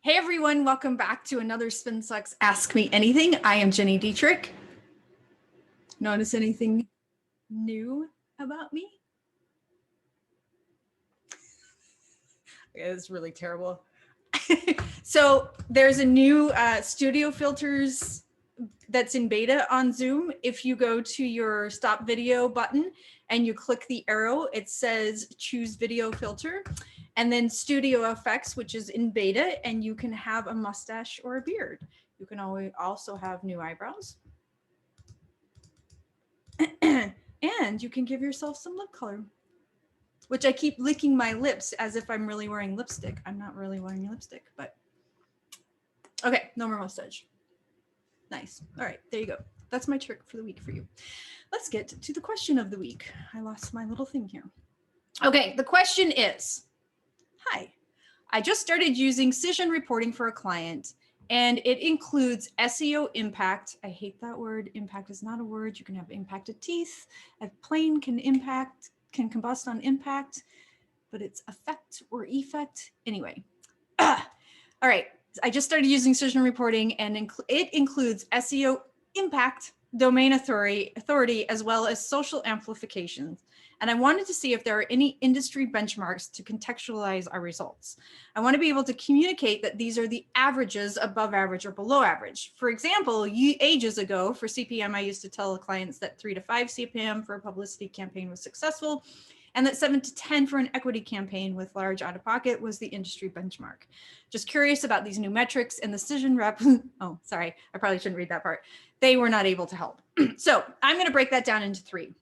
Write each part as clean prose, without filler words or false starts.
Hey everyone, welcome back to another SpinSucks Ask Me Anything. I am Gini Dietrich. Notice anything new about me? It's really terrible. So there's a new studio filters that's in beta on Zoom. If you go to your stop video button and you click the arrow, it says choose video filter, and then studio effects, which is in beta, and you can have a mustache or a beard. You can also have new eyebrows. And you can give yourself some lip color, which I keep licking my lips as if I'm really wearing lipstick. I'm not really wearing lipstick, but okay, no more mustache. Nice. All right, there you go. That's my trick for the week for you. Let's get to the question of the week. I lost my little thing here. Okay, the question is, hi, I just started using Cision reporting for a client, and it includes SEO impact. I hate that word. Impact is not a word. You can have impacted teeth. A plane can combust on impact, but it's effect or effect. Anyway, all right. I just started using Cision reporting, and it includes SEO impact, domain authority, as well as social amplification. And I wanted to see if there are any industry benchmarks to contextualize our results. I want to be able to communicate that these are the averages, above average or below average. For example, ages ago for CPM, I used to tell clients that 3 to 5 CPM for a publicity campaign was successful, and that 7 to 10 for an equity campaign with large out-of-pocket was the industry benchmark. Just curious about these new metrics, and the Cision rep, oh, sorry, I probably shouldn't read that part. They were not able to help. So I'm gonna break that down into 3.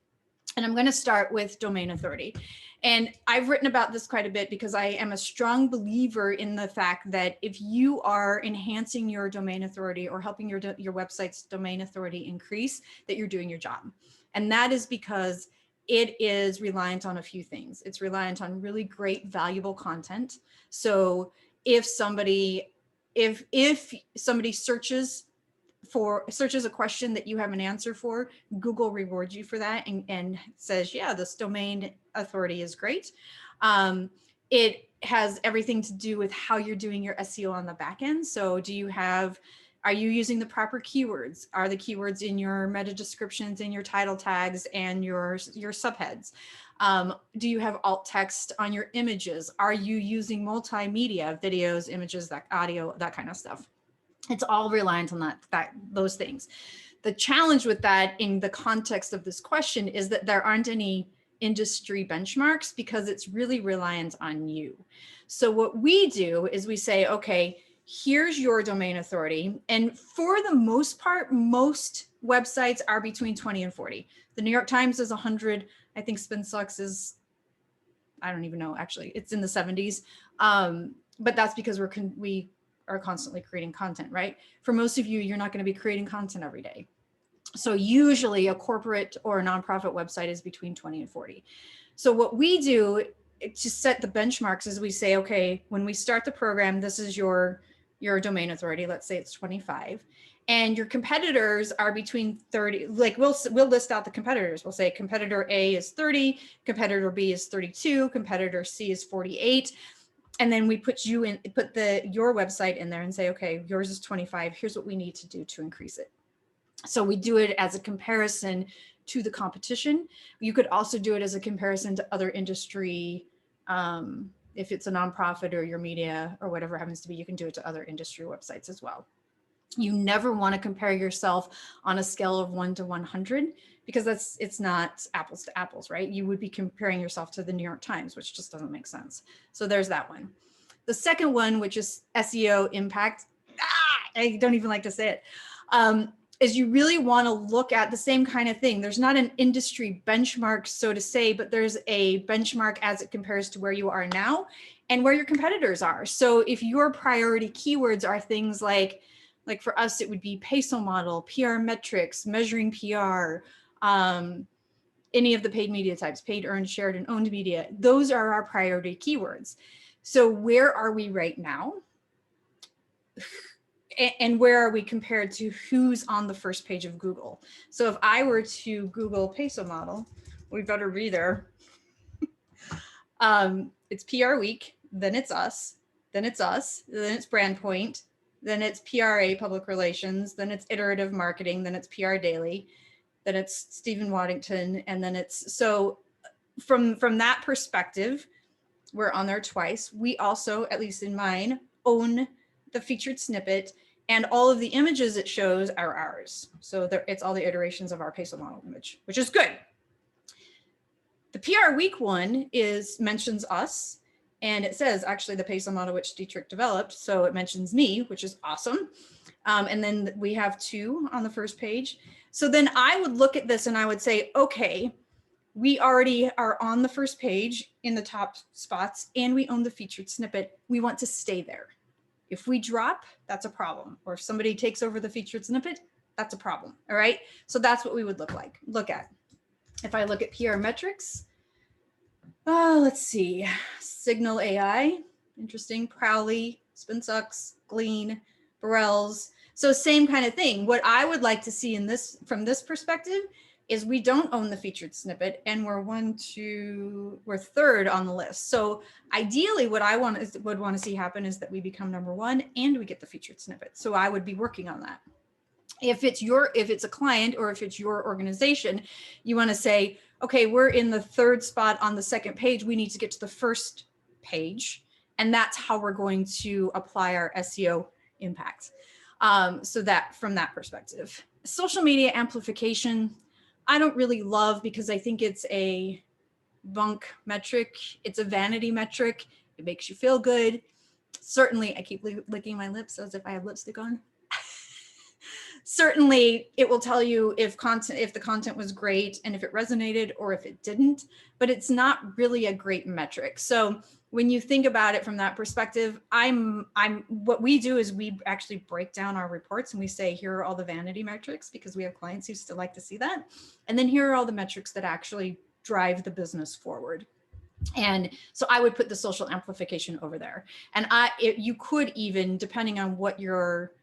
And I'm gonna start with domain authority. And I've written about this quite a bit because I am a strong believer in the fact that if you are enhancing your domain authority or helping your website's domain authority increase, that you're doing your job. And that is because it is reliant on a few things. It's reliant on really great, valuable content. So if somebody searches a question that you have an answer for, Google rewards you for that and says, yeah, this domain authority is great. It has everything to do with how you're doing your SEO on the back end. So are you using the proper keywords? Are the keywords in your meta descriptions, in your title tags, and your subheads? Do you have alt text on your images? Are you using multimedia, videos, images, that audio, that kind of stuff? It's all reliant on those things. The challenge with that in the context of this question is that there aren't any industry benchmarks because it's really reliant on you. So what we do is we say, okay, here's your domain authority. And for the most part, most websites are between 20 and 40. The New York Times is 100. I think SpinSucks is, I don't even know, actually, it's in the 70s. But that's because we are constantly creating content, right? For most of you, you're not going to be creating content every day. So usually a corporate or a nonprofit website is between 20 and 40. So what we do to set the benchmarks is we say, okay, when we start the program, this is your domain authority. Let's say it's 25. And your competitors are between 30, like we'll list out the competitors. We'll say competitor A is 30, competitor B is 32, competitor C is 48. And then we put your website in there and say, okay, yours is 25. Here's what we need to do to increase it. So we do it as a comparison to the competition. You could also do it as a comparison to other industry. If it's a nonprofit or your media or whatever happens to be, you can do it to other industry websites as well. You never want to compare yourself on a scale of 1 to 100 because it's not apples to apples, right? You would be comparing yourself to the New York Times, which just doesn't make sense. So there's that one. The second one, which is SEO impact, I don't even like to say it, is you really want to look at the same kind of thing. There's not an industry benchmark, so to say, but there's a benchmark as it compares to where you are now and where your competitors are. So if your priority keywords are things like for us, it would be peso model, PR metrics, measuring PR, any of the paid media types, paid, earned, shared, and owned media. Those are our priority keywords. So where are we right now? And where are we compared to who's on the first page of Google? So if I were to Google peso model, we better be there. It's PR week, then it's us, then it's us, then it's brand point, then it's PRA, public relations, then it's iterative marketing, then it's PR daily, then it's Stephen Waddington, and then it's, so from that perspective, we're on there twice. We also, at least in mine, own the featured snippet, and all of the images it shows are ours. So there, it's all the iterations of our peso model image, which is good. The PR week one mentions us, and it says actually the peso model which Dietrich developed. So it mentions me, which is awesome. And then we have 2 on the first page. So then I would look at this and I would say, okay, we already are on the first page in the top spots, and we own the featured snippet. We want to stay there. If we drop, that's a problem. Or if somebody takes over the featured snippet, that's a problem. All right. So that's what we would look at. If I look at PR metrics, let's see, Signal AI, interesting, Prowly, SpinSucks, Glean, Burrell's. So same kind of thing. What I would like to see in this, from this perspective, is we don't own the featured snippet, and we're we're 3rd on the list. So ideally what I would want to see happen is that we become number 1 and we get the featured snippet. So I would be working on that. If it's a client or if it's your organization, you want to say, okay, we're in the 3rd spot on the 2nd page. We need to get to the 1st page. And that's how we're going to apply our SEO impact. So that from that perspective, social media amplification, I don't really love, because I think it's a bunk metric. It's a vanity metric. It makes you feel good. Certainly, I keep licking my lips as if I have lipstick on. Certainly, it will tell you if the content was great and if it resonated or if it didn't, but it's not really a great metric. So when you think about it from that perspective, what we do is we actually break down our reports and we say, here are all the vanity metrics, because we have clients who still like to see that. And then here are all the metrics that actually drive the business forward. And so I would put the social amplification over there. And you could even, depending on what your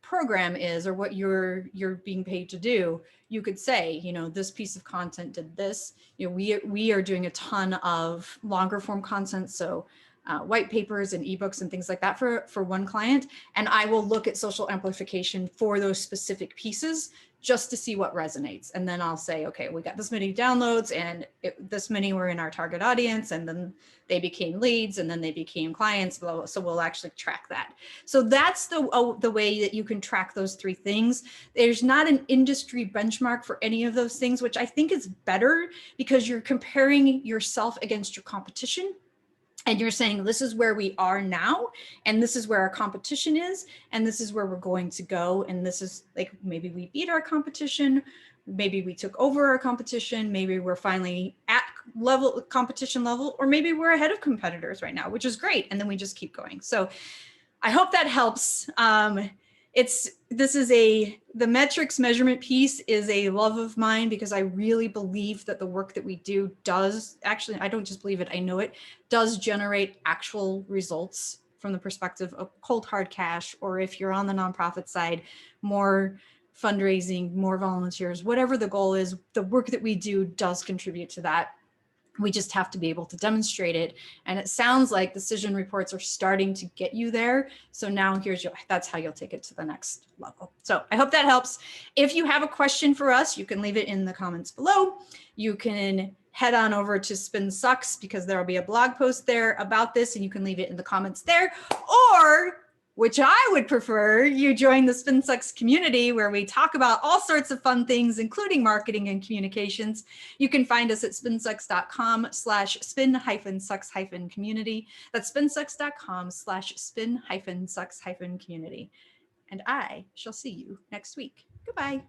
program is or what you're being paid to do, you could say, you know, this piece of content did this. You know, we are doing a ton of longer form content, so white papers and ebooks and things like that for one client, and I will look at social amplification for those specific pieces just to see what resonates. And then I'll say, okay, we got this many downloads and this many were in our target audience, and then they became leads, and then they became clients, blah, blah. So we'll actually track that. So that's the way that you can track those 3 things. There's not an industry benchmark for any of those things, which I think is better, because you're comparing yourself against your competition. And you're saying, this is where we are now, and this is where our competition is, and this is where we're going to go. And this is like, maybe we beat our competition, maybe we took over our competition, maybe we're finally at competition level, or maybe we're ahead of competitors right now, which is great. And then we just keep going. So I hope that helps. The metrics measurement piece is a love of mine, because I really believe that the work that we do does actually, I don't just believe it, I know it does generate actual results from the perspective of cold hard cash, or if you're on the nonprofit side, more fundraising, more volunteers, whatever the goal is, the work that we do does contribute to that. We just have to be able to demonstrate it. And it sounds like the Cision reports are starting to get you there. So now that's how you'll take it to the next level. So I hope that helps. If you have a question for us, you can leave it in the comments below. You can head on over to SpinSucks, because there will be a blog post there about this, and you can leave it in the comments there. Or, which I would prefer, you join the SpinSucks community, where we talk about all sorts of fun things, including marketing and communications. You can find us at spinsucks.com/spin-sucks-community. That's spinsucks.com/spin-sucks-community. And I shall see you next week. Goodbye.